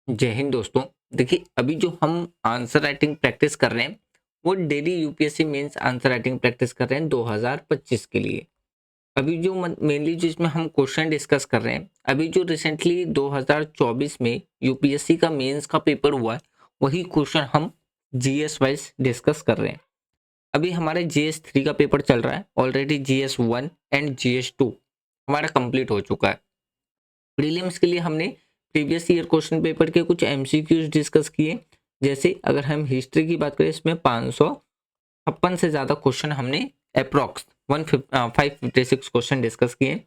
जय हिंद दोस्तों। देखिए, अभी जो हम आंसर राइटिंग प्रैक्टिस कर रहे हैं वो daily UPSC mains answer writing practice कर रहे हैं 2025 के लिए। अभी जो मेनली जिसमें हम क्वेश्चन डिस्कस कर रहे हैं, अभी जो रिसेंटली 2024 में यूपीएससी का मेंस का पेपर हुआ है, वही क्वेश्चन हम जीएस वाइज डिस्कस कर रहे हैं। अभी हमारे जीएस 3 का पेपर चल रहा है। ऑलरेडी जीएस 1 एंड जीएस 2 हमारा कंप्लीट हो चुका है। प्रीलिम्स के लिए हमने प्रीवियस ईयर क्वेश्चन पेपर के कुछ एमसीक्यूज डिस्कस किए। जैसे अगर हम हिस्ट्री की बात करें, इसमें 556 से ज़्यादा क्वेश्चन हमने अप्रॉक्स 556 क्वेश्चन डिस्कस किए।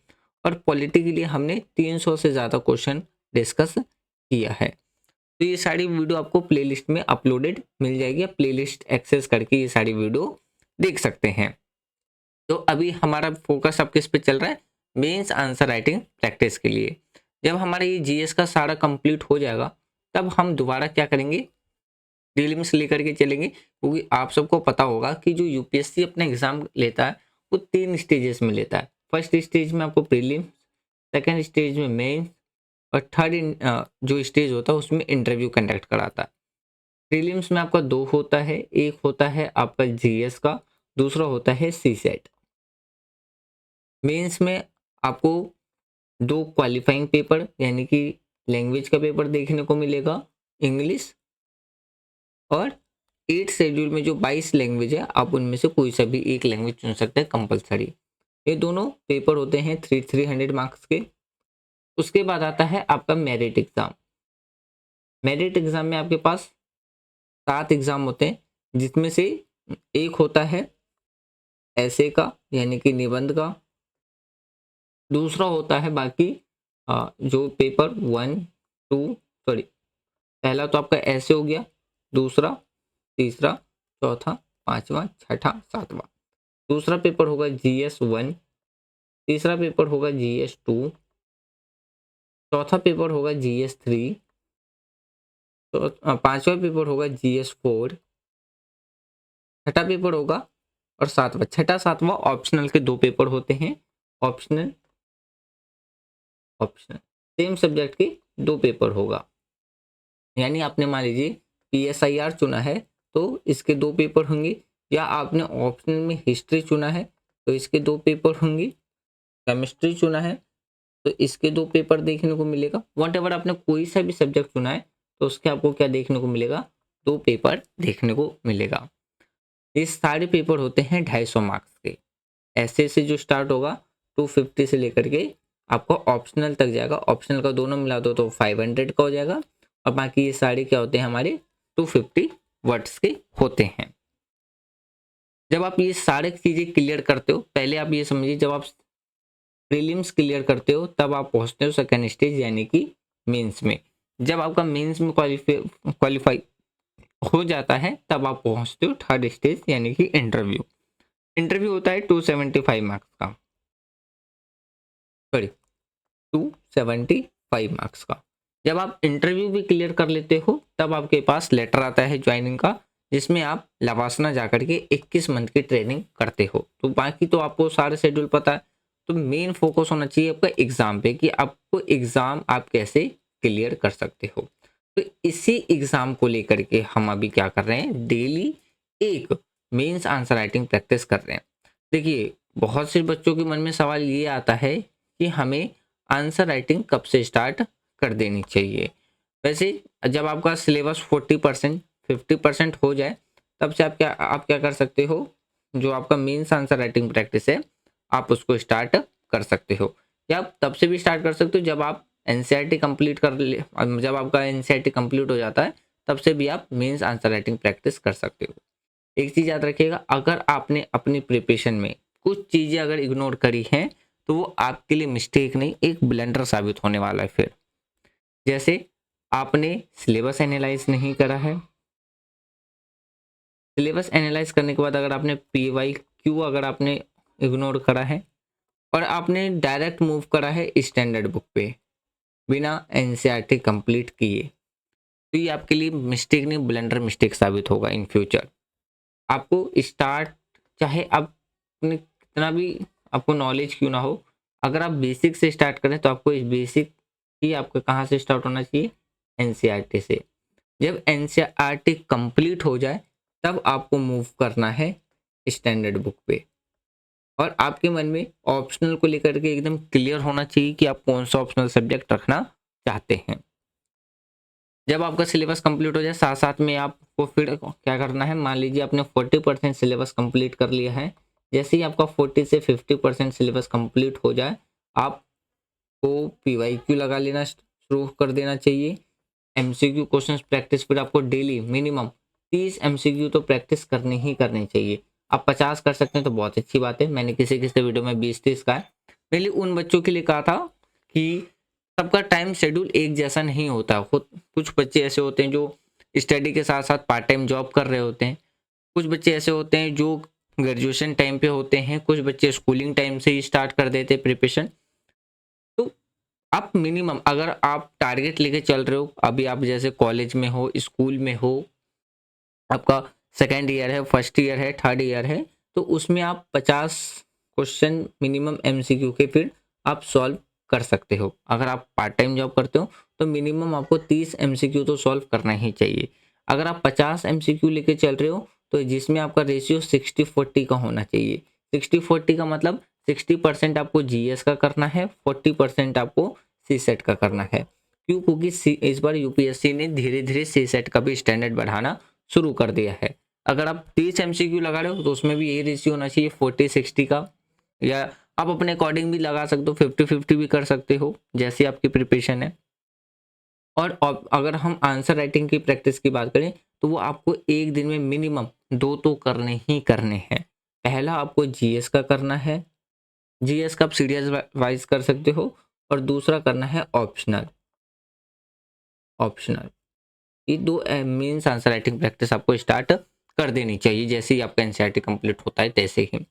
और पॉलिटी के लिए हमने 300 से ज़्यादा क्वेश्चन डिस्कस किया है। तो ये सारी वीडियो आपको प्लेलिस्ट में अपलोडेड मिल जाएगी। आप प्लेलिस्ट एक्सेस करके ये सारी वीडियो देख सकते हैं। तो अभी हमारा फोकस अब किस पे चल रहा है? मेंस आंसर राइटिंग प्रैक्टिस के लिए। जब हमारा ये जीएस का सारा कंप्लीट हो जाएगा, तब हम दोबारा क्या करेंगे? प्रीलिम्स लेकर के चलेंगे, क्योंकि आप सबको पता होगा कि जो यूपीएससी अपना एग्जाम लेता है वो 3 स्टेजेस में लेता है। फर्स्ट स्टेज में आपको प्रीलिम्स, सेकंड स्टेज में मेंस, और थर्ड जो स्टेज होता है उसमें इंटरव्यू कंडक्ट कराता है। प्रीलिम्स में आपका 2 होता है, एक होता है आपका जीएस का, दूसरा होता है सीसेट। मेंस में आपको 2 क्वालिफाइंग पेपर यानी कि लैंग्वेज का पेपर देखने को मिलेगा, इंग्लिश। और 8 शेड्यूल में जो 22 लैंग्वेज है, आप उनमें से कोई सा भी एक लैंग्वेज चुन सकते हैं कंपलसरी। ये दोनों पेपर होते हैं 300 मार्क्स के। उसके बाद आता है आपका मेरिट एग्जाम। मेरिट एग्जाम में आपके पास 7 एग्जाम होते हैं, जिसमें से एक होता है ऐसे का यानी कि निबंध का। दूसरा होता है बाकी जो पेपर 1 2 सॉरी, पहला तो आपका ऐसे हो गया, दूसरा, तीसरा, चौथा, पांचवा, छठा, सातवां। दूसरा पेपर होगा जीएस 1, तीसरा पेपर होगा जीएस 2, चौथा पेपर होगा जीएस 3, तो पांचवा पेपर होगा जीएस 4, छठा पेपर होगा, और सातवां, छठा सातवां ऑप्शनल के 2 पेपर होते हैं। ऑप्शनल ऑप्शनल सेम सब्जेक्ट के 2 पेपर होगा। यानी आपने मान लीजिए पीएसआईआर चुना है तो इसके 2 पेपर होंगे, या आपने ऑप्शनल में हिस्ट्री चुना है तो इसके 2 पेपर होंगे। केमिस्ट्री चुना है तो इसके 2 पेपर देखने को मिलेगा। वॉट एवर आपने कोई सा भी सब्जेक्ट चुना है तो उसके आपको क्या देखने को मिलेगा? 2 पेपर देखने को मिलेगा। ये सारे पेपर होते हैं 250 मार्क्स के। ऐसे से जो स्टार्ट होगा 250 से लेकर के आपको ऑप्शनल तक जाएगा। ऑप्शनल का दोनों मिला दो तो 500 का हो जाएगा। और बाकी ये सारे क्या होते हैं? हमारे 250 वर्ड्स के होते हैं। जब आप ये सारे चीजें क्लियर करते हो, पहले आप ये समझिए, जब आप प्रीलिम्स क्लियर करते हो तब आप पहुंचते हो सेकंड स्टेज यानी कि मेंस में। जब आपका मेंस में क्वालिफाई हो जाता है तब आप पहुंचते हो थर्ड स्टेज यानी कि इंटरव्यू। इंटरव्यू होता है 275 मार्क्स का, सॉरी 275 मार्क्स का। जब आप इंटरव्यू भी क्लियर कर लेते हो तब आपके पास लेटर आता है ज्वाइनिंग का, जिसमें आप लवासना जाकर के 21 मंथ की ट्रेनिंग करते हो। तो बाकी तो आपको सारे शेड्यूल पता है। तो मेन फोकस होना चाहिए आपका एग्जाम पे, कि आपको एग्जाम आप कैसे क्लियर कर सकते हो। तो इसी एग्जाम को लेकर के हम अभी क्या कर रहे हैं? डेली एक मेंस आंसर राइटिंग प्रैक्टिस कर रहे हैं। देखिए, बहुत से बच्चों के मन में सवाल ये आता है कि हमें आंसर राइटिंग कब से स्टार्ट कर देनी चाहिए। वैसे जब आपका सिलेबस 40% 50% हो जाए, तब से आप क्या कर सकते हो? जो आपका मेंस आंसर राइटिंग प्रैक्टिस है, आप उसको स्टार्ट कर सकते हो। या आप तब से भी स्टार्ट कर सकते हो जब आप एनसीईआरटी कंप्लीट कर ले। जब आपका एनसीईआरटी कंप्लीट हो जाता है तब से भी आप मेंस आंसर राइटिंग प्रैक्टिस कर सकते हो। एक चीज याद रखिएगा, अगर आपने अपनी प्रिपरेशन में कुछ चीजें अगर इग्नोर करी हैं तो वो आपके लिए मिस्टेक नहीं, एक ब्लंडर साबित होने वाला है फिर। जैसे आपने सिलेबस एनालाइज नहीं करा है। सिलेबस एनालाइज करने के बाद अगर आपने पीवाई क्यू अगर आपने इग्नोर करा है, और आपने डायरेक्ट मूव करा है स्टैंडर्ड बुक पे बिना एनसीईआरटी कंप्लीट किए, तो ये आपके लिए मिस्टेक नहीं, ब्लंडर मिस्टेक साबित होगा इन फ्यूचर। आपको स्टार्ट, चाहे आप कितना भी आपको नॉलेज क्यों ना हो, अगर आप बेसिक से स्टार्ट करें तो आपको इस बेसिक ही आपका कहाँ से स्टार्ट होना चाहिए? एनसीईआरटी से। जब एनसीईआरटी कंप्लीट हो जाए तब आपको मूव करना है स्टैंडर्ड बुक पे। और आपके मन में ऑप्शनल को लेकर के एकदम क्लियर होना चाहिए कि आप कौन सा ऑप्शनल सब्जेक्ट रखना चाहते हैं। जब आपका सिलेबस कंप्लीट हो जाए साथ साथ में आपको फिर क्या करना है, मान लीजिए आपने 40% सिलेबस कंप्लीट कर लिया है। जैसे ही आपका 40 से 50% सिलेबस कंप्लीट हो जाए आपको पीवाईक्यू लगा लेना शुरू कर देना चाहिए। एमसीक्यू क्वेश्चंस प्रैक्टिस फिर आपको डेली मिनिमम 30 एमसीक्यू तो प्रैक्टिस करनी ही करनी चाहिए। आप 50 कर सकते हैं तो बहुत अच्छी बात है। मैंने किसी किसी वीडियो में 20-30 का है। पहले उन बच्चों के लिए कहा था कि सबका टाइम शेड्यूल एक जैसा नहीं होता। खुद कुछ बच्चे ऐसे होते हैं जो स्टडी के साथ साथ पार्ट टाइम जॉब कर रहे होते हैं। कुछ बच्चे ऐसे होते हैं जो ग्रेजुएशन टाइम पे होते हैं। कुछ बच्चे स्कूलिंग टाइम से ही स्टार्ट कर देते हैं प्रिपरेशन। तो आप मिनिमम अगर आप टारगेट लेके चल रहे हो, अभी आप जैसे कॉलेज में हो, स्कूल में हो, आपका सेकेंड ईयर है, फर्स्ट ईयर है, थर्ड ईयर है, तो उसमें आप 50 क्वेश्चन मिनिमम एमसीक्यू के फिर आप सॉल्व कर सकते हो। अगर आप पार्ट टाइम जॉब करते हो तो मिनिमम आपको 30 एमसीक्यू तो सॉल्व करना ही चाहिए। अगर आप 50 एमसीक्यू लेके चल रहे हो तो जिसमें आपका रेशियो 60-40 का होना चाहिए। 60-40 का मतलब 60% आपको जीएस का करना है, 40% आपको सी सेट का करना है। क्यों? क्योंकि इस बार यूपीएससी ने धीरे धीरे सी सेट का भी स्टैंडर्ड बढ़ाना शुरू कर दिया है। अगर आप 30 एमसीक्यू लगा रहे हो तो उसमें भी यही रेशियो होना चाहिए 40-60 का, या आप अपने अकॉर्डिंग भी लगा सकते हो, 50-50 भी कर सकते हो जैसी आपकी प्रिपरेशन है। और अगर हम आंसर राइटिंग की प्रैक्टिस की बात करें तो वो आपको एक दिन में मिनिमम 2 तो करने ही करने हैं। पहला आपको जीएस का करना है, जीएस का आप सीरियस वाइज कर सकते हो, और दूसरा करना है ऑप्शनल। ऑप्शनल ये दो मीन्स आंसर राइटिंग प्रैक्टिस आपको स्टार्ट कर देनी चाहिए जैसे ही आपका एनसीईआरटी कंप्लीट होता है तैसे ही।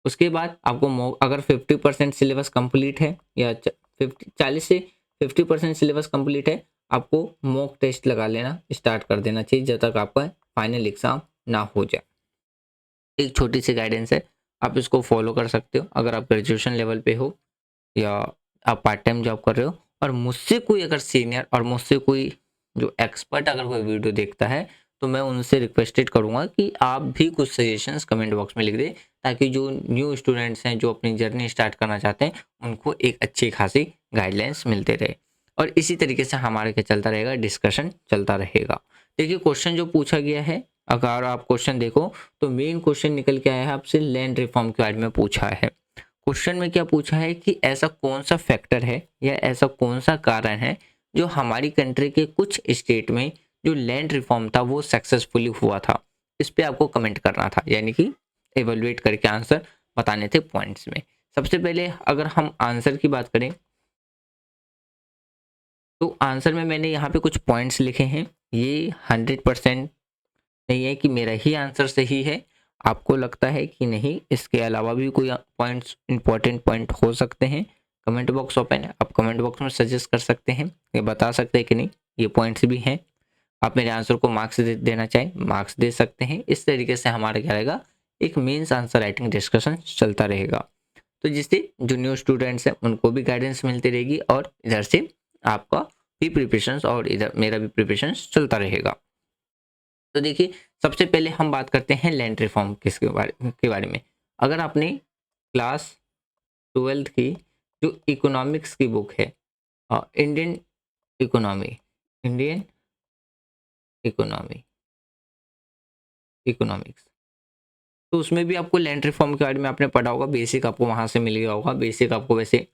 उसके बाद आपको अगर 50% सिलेबस कंप्लीट है या 40 से 50% सिलेबस कंप्लीट है, आपको मॉक टेस्ट लगा लेना स्टार्ट कर देना चाहिए जब तक आपका फाइनल एग्जाम ना हो जाए। एक छोटी सी गाइडेंस है, आप इसको फॉलो कर सकते हो अगर आप ग्रेजुएशन लेवल पे हो या आप पार्ट टाइम जॉब कर रहे हो। और मुझसे कोई अगर सीनियर और मुझसे कोई जो एक्सपर्ट अगर कोई वीडियो देखता है तो मैं उनसे रिक्वेस्टेड करूंगा कि आप भी कुछ सजेशंस कमेंट बॉक्स में लिख दें, ताकि जो न्यू स्टूडेंट्स हैं जो अपनी जर्नी स्टार्ट करना चाहते हैं उनको एक अच्छी खासी गाइडलाइंस मिलते रहे। और इसी तरीके से हमारे क्या चलता रहेगा, डिस्कशन चलता रहेगा। देखिए क्वेश्चन जो पूछा गया है, अगर आप क्वेश्चन देखो तो मेन क्वेश्चन निकल के आया है आपसे लैंड रिफॉर्म के बारे में पूछा है। क्वेश्चन में क्या पूछा है कि ऐसा कौन सा फैक्टर है या ऐसा कौन सा कारण है जो हमारी कंट्री के कुछ स्टेट में जो लैंड रिफॉर्म था वो सक्सेसफुली हुआ था। इस पे आपको कमेंट करना था, यानी कि एवेलुएट करके आंसर बताने थे पॉइंट्स में। सबसे पहले अगर हम आंसर की बात करें तो आंसर में मैंने यहाँ पे कुछ पॉइंट्स लिखे हैं। ये 100% नहीं है कि मेरा ही आंसर सही है, आपको लगता है कि नहीं इसके अलावा भी कोई पॉइंट्स इंपॉर्टेंट पॉइंट हो सकते हैं, कमेंट बॉक्स ओपन है, आप कमेंट बॉक्स में सजेस्ट कर सकते हैं, ये बता सकते हैं कि नहीं ये पॉइंट्स भी हैं। आप मेरे आंसर को मार्क्स देना चाहें मार्क्स दे सकते हैं। इस तरीके से हमारा क्या रहेगा, एक मेंस आंसर राइटिंग डिस्कशन चलता रहेगा। तो जिससे जो न्यू स्टूडेंट्स हैं उनको भी गाइडेंस मिलती रहेगी और इधर से आपका भी प्रिपरेशन और इधर मेरा भी प्रिपरेशन चलता रहेगा। तो देखिए सबसे पहले हम बात करते हैं लैंड रिफॉर्म के बारे में। अगर आपने क्लास 12th की जो इकोनॉमिक्स की बुक है, Indian economy, Indian economy economics, तो उसमें भी आपको लैंड रिफॉर्म के बारे में आपने पढ़ा होगा। बेसिक आपको वहाँ से मिल गया होगा, बेसिक आपको वैसे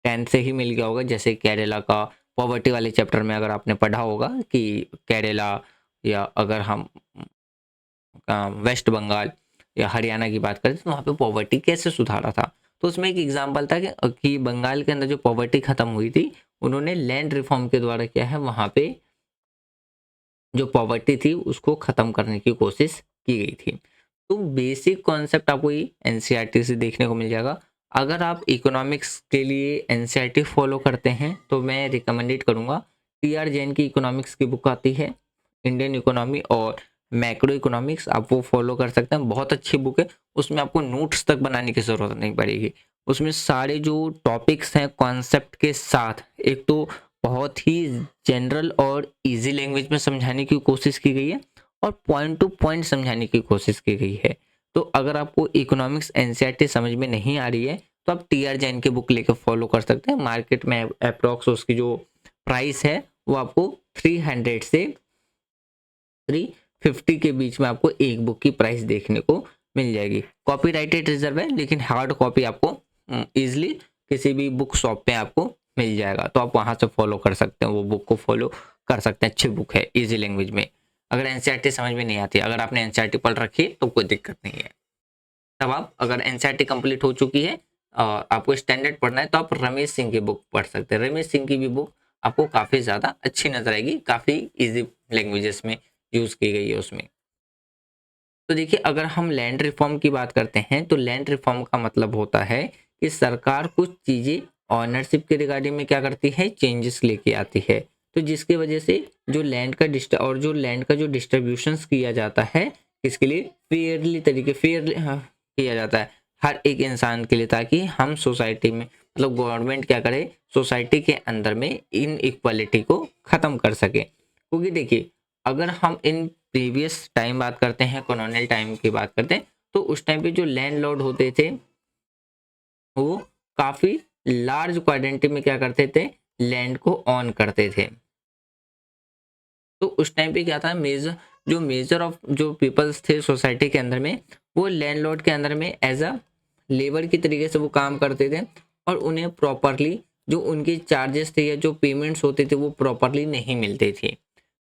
10th से ही मिल गया होगा। जैसे केरला का पॉवर्टी वाले चैप्टर में अगर आपने पढ़ा होगा कि केरला, या अगर हम वेस्ट बंगाल या हरियाणा की बात करें तो वहाँ पे पॉवर्टी कैसे सुधारा था। तो उसमें एक एग्जांपल था कि बंगाल के अंदर जो पॉवर्टी खत्म हुई थी उन्होंने लैंड रिफॉर्म के द्वारा क्या है वहाँ पे जो पॉवर्टी थी उसको खत्म करने की कोशिश की गई थी। तो बेसिक कॉन्सेप्ट आपको ये एनसीईआरटी से देखने को मिल जाएगा। अगर आप इकोनॉमिक्स के लिए एनसीईआरटी फॉलो करते हैं तो मैं रिकमेंडेड करूँगा टीआर जैन की इकोनॉमिक्स की बुक आती है इंडियन इकोनॉमी और मैक्रो इकोनॉमिक्स, आप वो फॉलो कर सकते हैं। बहुत अच्छी बुक है, उसमें आपको नोट्स तक बनाने की ज़रूरत नहीं पड़ेगी। उसमें सारे जो टॉपिक्स हैं कॉन्सेप्ट के साथ, एक तो बहुत ही जनरल और इजी लैंग्वेज में समझाने की कोशिश की गई है और पॉइंट टू पॉइंट समझाने की कोशिश की गई है। तो अगर आपको इकोनॉमिक्स एनसीईआरटी समझ में नहीं आ रही है तो आप टीआर जैन की बुक लेकर फॉलो कर सकते हैं। मार्केट में अप्रॉक्स उसकी जो प्राइस है वो आपको 300 से 350 के बीच में आपको एक बुक की प्राइस देखने को मिल जाएगी। कॉपीराइटेड रिजर्व है लेकिन हार्ड कॉपी आपको इजिली किसी भी बुक शॉप पे आपको मिल जाएगा, तो आप वहां से फॉलो कर सकते हैं, वो बुक को फॉलो कर सकते हैं। अच्छी बुक है, इजी लैंग्वेज में। अगर एनसीईआरटी समझ में नहीं आती, अगर आपने एनसीईआरटी पढ़ रखी है तो कोई दिक्कत नहीं है। तब आप अगर एनसीईआरटी कंप्लीट हो चुकी है और आपको स्टैंडर्ड पढ़ना है तो आप रमेश सिंह की बुक पढ़ सकते हैं। रमेश सिंह की भी बुक आपको काफ़ी ज़्यादा अच्छी नजर आएगी, काफ़ी इजी लैंग्वेजेस में यूज़ की गई है उसमें। तो देखिए, अगर हम लैंड रिफॉर्म की बात करते हैं तो लैंड रिफॉर्म का मतलब होता है कि सरकार कुछ चीज़ें ऑनरशिप के रिगार्डिंग में क्या करती है, चेंजेस लेके आती है। तो जिसकी वजह से जो लैंड का जो डिस्ट्रीब्यूशंस किया जाता है, इसके लिए फेयरली किया जाता है हर एक इंसान के लिए, ताकि हम सोसाइटी में मतलब गवर्नमेंट क्या करे, सोसाइटी के अंदर में इन इक्वालिटी को ख़त्म कर सके। क्योंकि देखिए, अगर हम इन प्रीवियस टाइम बात करते हैं, कॉलोनियल टाइम की बात करते हैं, तो उस टाइम पे जो लैंडलॉर्ड होते थे वो काफ़ी लार्ज क्वांटिटी में क्या करते थे, लैंड को ऑन करते थे। तो उस टाइम पे क्या था, मेजर ऑफ जो पीपल्स थे सोसाइटी के अंदर में, वो लैंडलॉर्ड के अंदर में एज अ लेबर की तरीके से वो काम करते थे और उन्हें प्रॉपरली जो उनके चार्जेस थे या जो पेमेंट्स होते थे वो प्रॉपरली नहीं मिलते थे।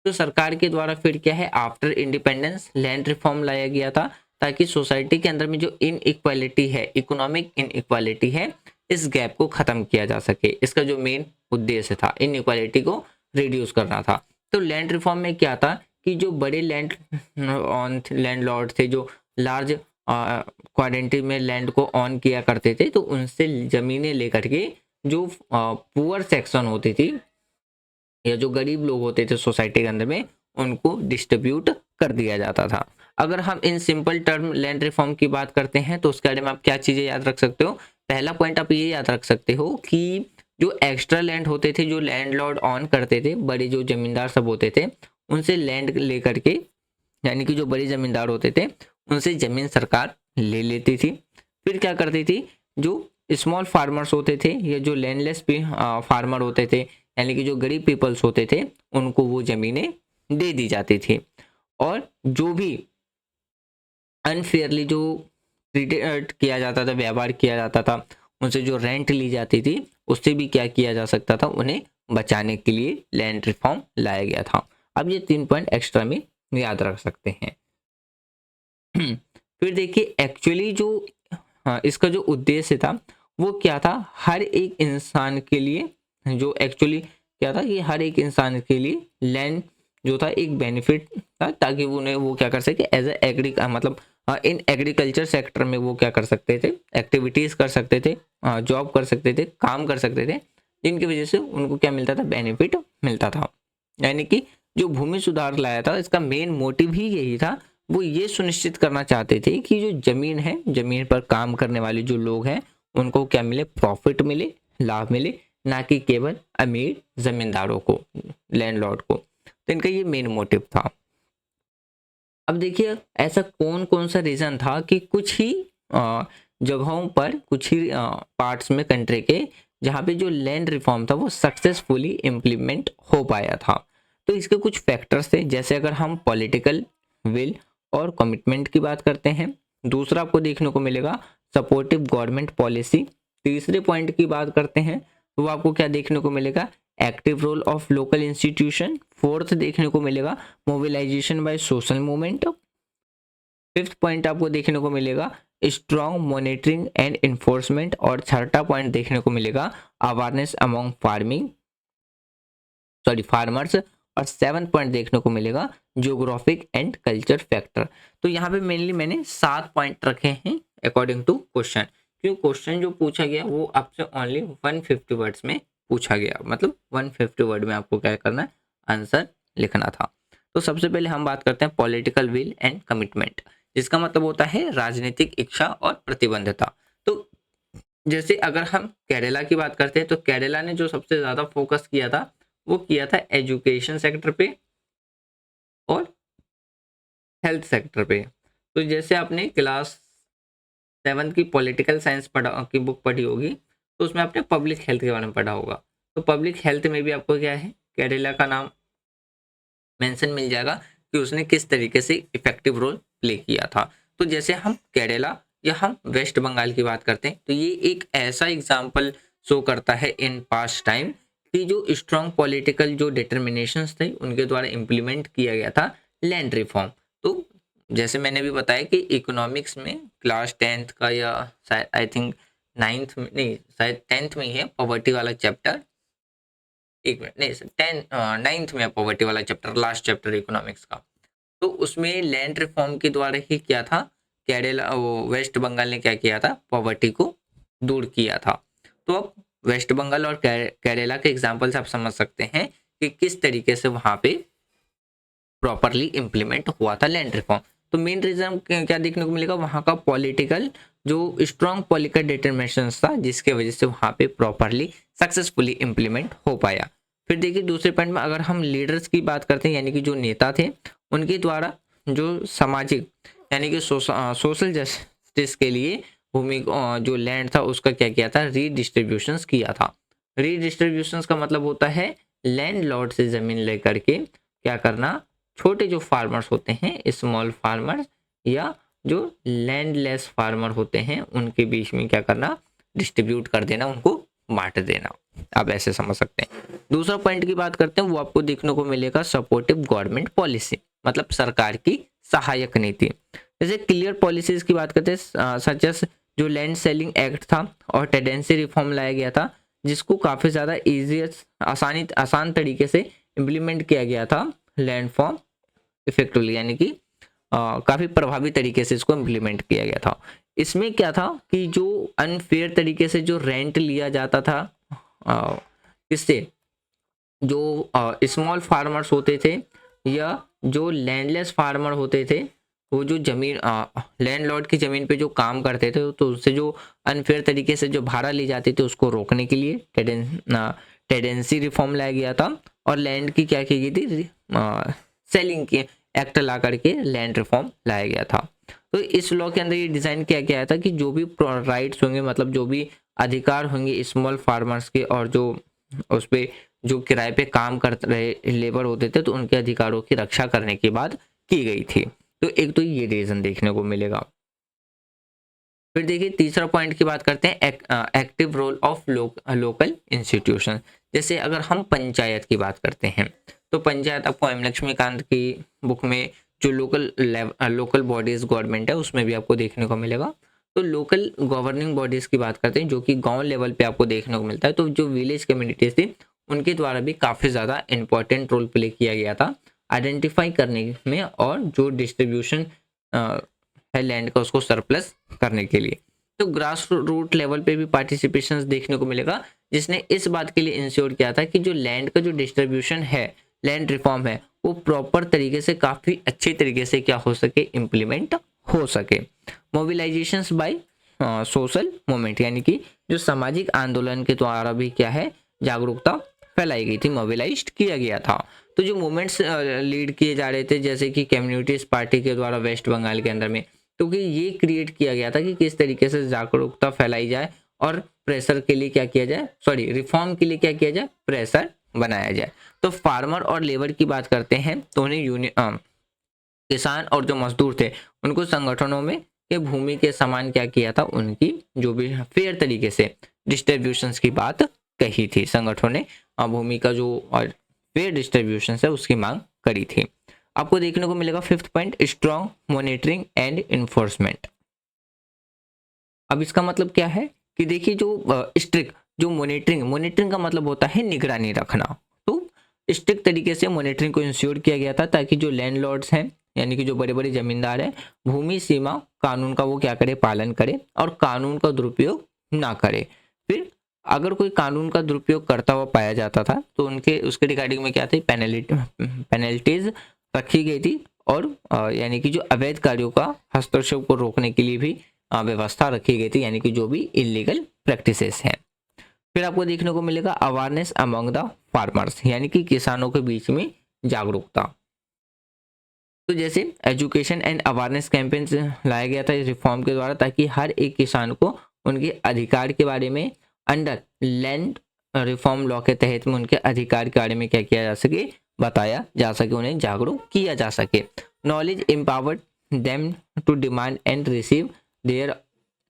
तो सरकार के द्वारा फिर क्या है, आफ्टर इंडिपेंडेंस लैंड रिफॉर्म लाया गया था, ताकि सोसाइटी के अंदर में जो इनइक्वालिटी है, इकोनॉमिक इनइक्वालिटी है, इस गैप को खत्म किया जा सके। इसका जो मेन उद्देश्य था, इनइक्वालिटी को रिड्यूस करना था। तो लैंड रिफॉर्म में क्या था कि जो बड़े लैंड लॉर्ड थे, जो लार्ज क्वांटिटी में लैंड को ऑन किया करते थे, तो उनसे जमीनें लेकर के जो पुअर सेक्शन होती थी या जो गरीब लोग होते थे सोसाइटी के अंदर में, उनको डिस्ट्रीब्यूट कर दिया जाता था। अगर हम in simple term land reform की बात करते हैं तो उसके बारे में आप क्या चीज़ें याद रख सकते हो। पहला पॉइंट आप ये याद रख सकते हो कि जो एक्स्ट्रा लैंड होते थे, जो लैंडलॉर्ड ऑन करते थे, बड़े जो जमींदार सब होते थे, उनसे लैंड लेकर के, यानी कि जो बड़े जमींदार होते थे उनसे जमीन सरकार ले लेती थी। फिर क्या करती थी, जो स्मॉल फार्मर्स होते थे या जो लैंडलेस फार्मर होते थे, यानी कि जो गरीब पीपल्स होते थे, उनको वो ज़मीनें दे दी जाती थी। और जो भी अनफेयरली जो ट्रीटेड किया जाता था, व्यवहार किया जाता था, उनसे जो रेंट ली जाती थी, उससे भी क्या किया जा सकता था, उन्हें बचाने के लिए लैंड रिफॉर्म लाया गया था। अब ये 3 पॉइंट एक्स्ट्रा में याद रख सकते हैं। फिर देखिए, एक्चुअली जो इसका जो उद्देश्य था वो क्या था, हर एक इंसान के लिए, जो एक्चुअली क्या था कि हर एक इंसान के लिए लैंड जो था एक बेनिफिट था, ताकि उन्हें वो क्या कर सके, एज ए मतलब इन एग्रीकल्चर सेक्टर में वो क्या कर सकते थे, एक्टिविटीज़ कर सकते थे, जॉब कर सकते थे, काम कर सकते थे, जिनकी वजह से उनको क्या मिलता था, बेनिफिट मिलता था। यानी कि जो भूमि सुधार लाया था, इसका मेन मोटिव ही यही था। वो ये सुनिश्चित करना चाहते थे कि जो ज़मीन है, ज़मीन पर काम करने वाले जो लोग हैं, उनको क्या मिले, प्रॉफिट मिले, लाभ मिले, ना कि केवल अमीर ज़मींदारों को, लैंडलॉर्ड को। तो इनका ये मेन मोटिव था। अब देखिए, ऐसा कौन कौन सा रीज़न था कि कुछ ही जगहों पर, कुछ ही पार्ट्स में कंट्री के, जहाँ पे जो लैंड रिफॉर्म था वो सक्सेसफुली इम्प्लीमेंट हो पाया था। तो इसके कुछ फैक्टर्स थे, जैसे अगर हम पॉलिटिकल विल और कमिटमेंट की बात करते हैं। दूसरा आपको देखने को मिलेगा सपोर्टिव गवर्नमेंट पॉलिसी। तीसरे पॉइंट की बात करते हैं तो वो आपको क्या देखने को मिलेगा, active role of local institution. Fourth देखने को मिलेगा mobilisation by social movement. Fifth point आपको देखने को मिलेगा स्ट्रॉन्ग मॉनिटरिंग एंड इन्फोर्समेंट। और छठा पॉइंट देखने को मिलेगा अवेयरनेस अमॉन्ग फार्मर्स। और सेवंथ पॉइंट देखने को मिलेगा जियोग्राफिक एंड कल्चर फैक्टर। तो यहाँ पे मेनली मैंने 7 पॉइंट रखे हैं अकॉर्डिंग टू क्वेश्चन, क्योंकि क्वेश्चन जो पूछा गया वो आपसे ओनली 150 वर्ड्स में पूछा गया, मतलब 150 वर्ड में आपको क्या करना है, आंसर लिखना था। तो सबसे पहले हम बात करते हैं पॉलिटिकल विल एंड कमिटमेंट, जिसका मतलब होता है राजनीतिक इच्छा और प्रतिबद्धता। तो जैसे अगर हम केरला की बात करते हैं तो केरला ने जो सबसे ज़्यादा फोकस किया था वो किया था एजुकेशन सेक्टर पे और हेल्थ सेक्टर पे। तो जैसे आपने क्लास 7 की पॉलिटिकल साइंस पढ़ा की बुक पढ़ी होगी, तो उसमें आपने पब्लिक हेल्थ के बारे में पढ़ा होगा। तो पब्लिक हेल्थ में भी आपको क्या है, कैडिला का नाम मेंशन मिल जाएगा कि उसने किस तरीके से इफेक्टिव रोल प्ले किया था। तो जैसे हम केरला या हम वेस्ट बंगाल की बात करते हैं, तो ये एक ऐसा एग्जाम्पल शो करता है इन पास्ट टाइम कि जो स्ट्रॉन्ग पॉलिटिकल जो डिटर्मिनेशंस थे उनके द्वारा इम्प्लीमेंट किया गया था लैंड रिफॉर्म। तो जैसे मैंने भी बताया कि इकोनॉमिक्स में क्लास 10th का या आई थिंक 9th में नहीं, शायद 10th में ही है पॉवर्टी वाला चैप्टर। एक मिनट, नहीं 9th में है पॉवर्टी वाला चैप्टर, लास्ट चैप्टर इकोनॉमिक्स का। तो उसमें लैंड रिफॉर्म के द्वारा ही क्या था, केरला वो वेस्ट बंगाल ने क्या किया था, पॉवर्टी को दूर किया था। तो अब वेस्ट बंगाल और केरला के एग्जाम्पल से आप समझ सकते हैं कि किस तरीके से वहां पे प्रॉपरली इम्प्लीमेंट हुआ था लैंड रिफॉर्म। तो मेन रीजन क्या देखने को मिलेगा, वहां का पॉलिटिकल जो स्ट्रॉन्ग पॉलिटिकल डिटरमिनेशन था, जिसके वजह से वहां पे प्रॉपरली सक्सेसफुली इम्प्लीमेंट हो पाया। फिर देखिए दूसरे पॉइंट में अगर हम लीडर्स की बात करते हैं, यानी कि जो नेता थे उनके द्वारा जो सामाजिक यानी कि सोशल जस्टिस के लिए भूमि जो लैंड था उसका क्या किया था, रीडिस्ट्रीब्यूशंस किया था। रीडिस्ट्रीब्यूशंस का मतलब होता है लैंड लॉर्ड से जमीन लेकर के क्या करना, छोटे जो फार्मर्स होते हैं स्मॉल फार्मर्स या जो लैंडलेस फार्मर होते हैं उनके बीच में क्या करना, डिस्ट्रीब्यूट कर देना, उनको बांट देना। आप ऐसे समझ सकते हैं। दूसरा पॉइंट की बात करते हैं, वो आपको देखने को मिलेगा सपोर्टिव गवर्नमेंट पॉलिसी, मतलब सरकार की सहायक नीति। जैसे क्लियर पॉलिसीज की बात करते हैं, सच एस जो लैंड सेलिंग एक्ट था और टेंडेंसी रिफॉर्म लाया गया था, जिसको काफ़ी ज़्यादा ईजी आसान तरीके से इम्प्लीमेंट किया गया था लैंड फॉर्म इफेक्टिवली, यानी कि काफ़ी प्रभावी तरीके से इसको इम्प्लीमेंट किया गया था। इसमें क्या था कि जो अनफेयर तरीके से जो रेंट लिया जाता था इससे जो स्मॉल फार्मर्स होते थे या जो लैंडलेस फार्मर होते थे, वो जो जमीन लैंडलॉर्ड की ज़मीन पे जो काम करते थे, तो उससे जो अनफेयर तरीके से जो भाड़ा ली जाती थी उसको रोकने के लिए टेडेंसी रिफॉर्म लाया गया था। और लैंड की क्या की गई थी, सेलिंग की एक्ट ला करके लैंड रिफॉर्म लाया गया था। तो इस लॉ के अंदर ये डिज़ाइन किया गया था कि जो भी राइट्स होंगे, मतलब जो भी अधिकार होंगे स्मॉल फार्मर्स के, और जो उस पर जो किराए पे काम कर रहे लेबर होते थे, तो उनके अधिकारों की रक्षा करने की बात की गई थी। तो एक तो ये रीज़न देखने को मिलेगा। फिर देखिए तीसरा पॉइंट की बात करते हैं, active role of local institution. जैसे अगर हम पंचायत की बात करते हैं, तो पंचायत आपको एम लक्ष्मीकांत की बुक में जो लोकल बॉडीज गवर्नमेंट है उसमें भी आपको देखने को मिलेगा। तो लोकल गवर्निंग बॉडीज की बात करते हैं जो कि गांव लेवल पे आपको देखने को मिलता है। तो जो विलेज कम्युनिटीज थी उनके द्वारा भी काफ़ी ज़्यादा इंपॉर्टेंट रोल प्ले किया गया था आइडेंटिफाई करने में, और जो डिस्ट्रीब्यूशन है लैंड का उसको सरप्लस करने के लिए। तो ग्रास रूट लेवल पे भी पार्टिसिपेशन देखने को मिलेगा, जिसने इस बात के लिए इंश्योर किया था कि जो लैंड का जो डिस्ट्रीब्यूशन है, लैंड रिफॉर्म है, वो प्रॉपर तरीके से काफ़ी अच्छे तरीके से क्या हो सके, इम्प्लीमेंट हो सके। मोबिलाइजेशंस बाय सोशल मूवमेंट, यानी कि जो सामाजिक आंदोलन के द्वारा भी क्या है, जागरूकता फैलाई गई थी, मोबिलाइज्ड किया गया था। तो जो मूवमेंट्स लीड किए जा रहे थे, जैसे कि कम्युनिटीज पार्टी के द्वारा वेस्ट बंगाल के अंदर में, क्योंकि ये क्रिएट किया गया था कि किस तरीके से जागरूकता फैलाई जाए और प्रेशर के लिए क्या किया जाए, सॉरी रिफॉर्म के लिए क्या किया जाए, प्रेशर बनाया जाए। तो फार्मर और लेबर की बात करते हैं, तो उन्हें किसान और जो मजदूर थे उनको संगठनों में के भूमि के समान क्या किया था, उनकी जो भी फेयर तरीके से डिस्ट्रीब्यूशंस की बात कही थी। संगठनों ने भूमि का जो फेयर डिस्ट्रीब्यूशन है उसकी मांग करी थी। आपको देखने को मिलेगा fifth point, strong monitoring and enforcement. अब इसका मतलब क्या है कि देखिए जो स्ट्रिक्ट जो मॉनिटरिंग का मतलब होता है निगरानी रखना। तो स्ट्रिक्ट तरीके से मॉनिटरिंग को इंश्योर किया गया था ताकि जो लैंडलॉर्ड्स हैं, यानी कि जो बड़े बड़े जमींदार हैं, भूमि सीमा कानून का वो क्या करे, पालन करे और कानून का दुरुपयोग ना करे। फिर अगर कोई कानून का दुरुपयोग करता हुआ पाया जाता था तो उनके उसके रिगार्डिंग में क्या थी, पेनल्टीज रखी गई थी, और यानी कि जो अवैध कार्यों का हस्तक्षेप को रोकने के लिए भी व्यवस्था रखी गई थी, यानी कि जो भी इलीगल प्रैक्टिसेस हैं। फिर आपको देखने को मिलेगा अवेयरनेस अमंग द फार्मर्स, यानी कि किसानों के बीच में जागरूकता। तो जैसे एजुकेशन एंड अवेयरनेस कैंपेन लाया गया था इस रिफॉर्म के द्वारा, ताकि हर एक किसान को उनके अधिकार के बारे में अंडर लैंड रिफॉर्म लॉ के तहत में उनके अधिकार के बारे में क्या किया जा सके, बताया जा सके, उन्हें जागरूक किया जा सके। Knowledge empowered them to demand and receive their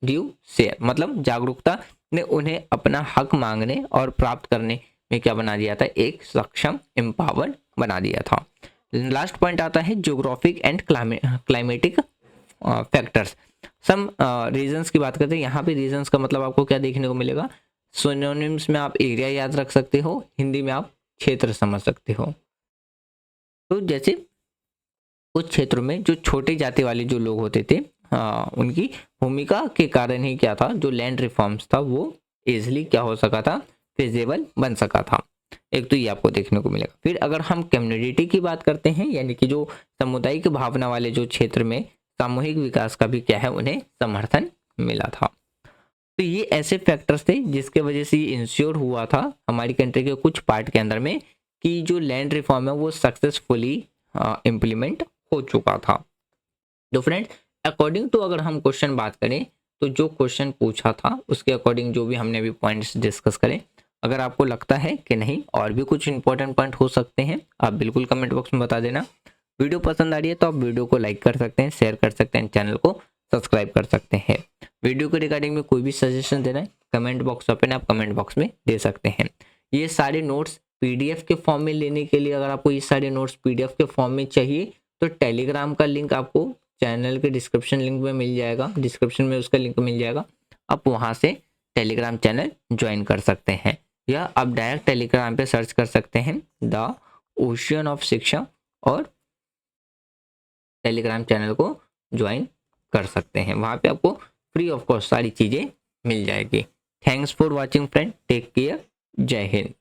due share, मतलब जागरूकता ने उन्हें अपना हक मांगने और प्राप्त करने में क्या बना दिया था, एक सक्षम, एम्पावर्ड बना दिया था। लास्ट पॉइंट आता है geographic and climatic factors. Some reasons की बात करते हैं। यहाँ पे रीजंस का मतलब आपको क्या देखने को मिलेगा, सिनोनिम्स में आप एरिया याद रख सकते हो, हिंदी में आप क्षेत्र समझ सकते हो। तो जैसे कुछ क्षेत्रों में जो छोटे जाति वाले जो लोग होते थे, उनकी भूमिका के कारण ही क्या था, जो लैंड रिफॉर्म्स था वो इजिली क्या हो सका था, फिजिबल बन सका था। एक तो ये आपको देखने को मिलेगा। फिर अगर हम कम्युनिटी की बात करते हैं, यानी कि जो सामुदायिक भावना वाले जो क्षेत्र में सामूहिक विकास का भी क्या है, उन्हें समर्थन मिला था। तो ये ऐसे फैक्टर्स थे जिसके वजह से ये इंश्योर हुआ था हमारी कंट्री के कुछ पार्ट के अंदर में कि जो लैंड रिफॉर्म है वो सक्सेसफुली इम्प्लीमेंट हो चुका था। तो फ्रेंड्स, अकॉर्डिंग टू अगर हम क्वेश्चन बात करें तो जो क्वेश्चन पूछा था उसके अकॉर्डिंग जो भी हमने अभी पॉइंट्स डिस्कस करें, अगर आपको लगता है कि नहीं और भी कुछ इंपॉर्टेंट पॉइंट हो सकते हैं, आप बिल्कुल कमेंट बॉक्स में बता देना। वीडियो पसंद आ रही है तो आप वीडियो को लाइक कर सकते हैं, शेयर कर सकते हैं, चैनल को सब्सक्राइब कर सकते हैं। वीडियो के रिगार्डिंग में कोई भी सजेशन देना है, कमेंट बॉक्स ओपन है, आप कमेंट बॉक्स में दे सकते हैं। ये सारे नोट्स पीडीएफ के फॉर्म में लेने के लिए, अगर आपको ये सारे नोट्स पीडीएफ के फॉर्म में चाहिए तो टेलीग्राम का लिंक आपको चैनल के डिस्क्रिप्शन लिंक में मिल जाएगा, डिस्क्रिप्शन में उसका लिंक मिल जाएगा। आप वहाँ से टेलीग्राम चैनल ज्वाइन कर सकते हैं, या आप डायरेक्ट टेलीग्राम पे सर्च कर सकते हैं द ओशियन ऑफ शिक्षा और टेलीग्राम चैनल को ज्वाइन कर सकते हैं। वहाँ पे आपको फ्री ऑफ कॉस्ट सारी चीज़ें मिल जाएगी। Thanks for watching friend, take care, जय हिंद।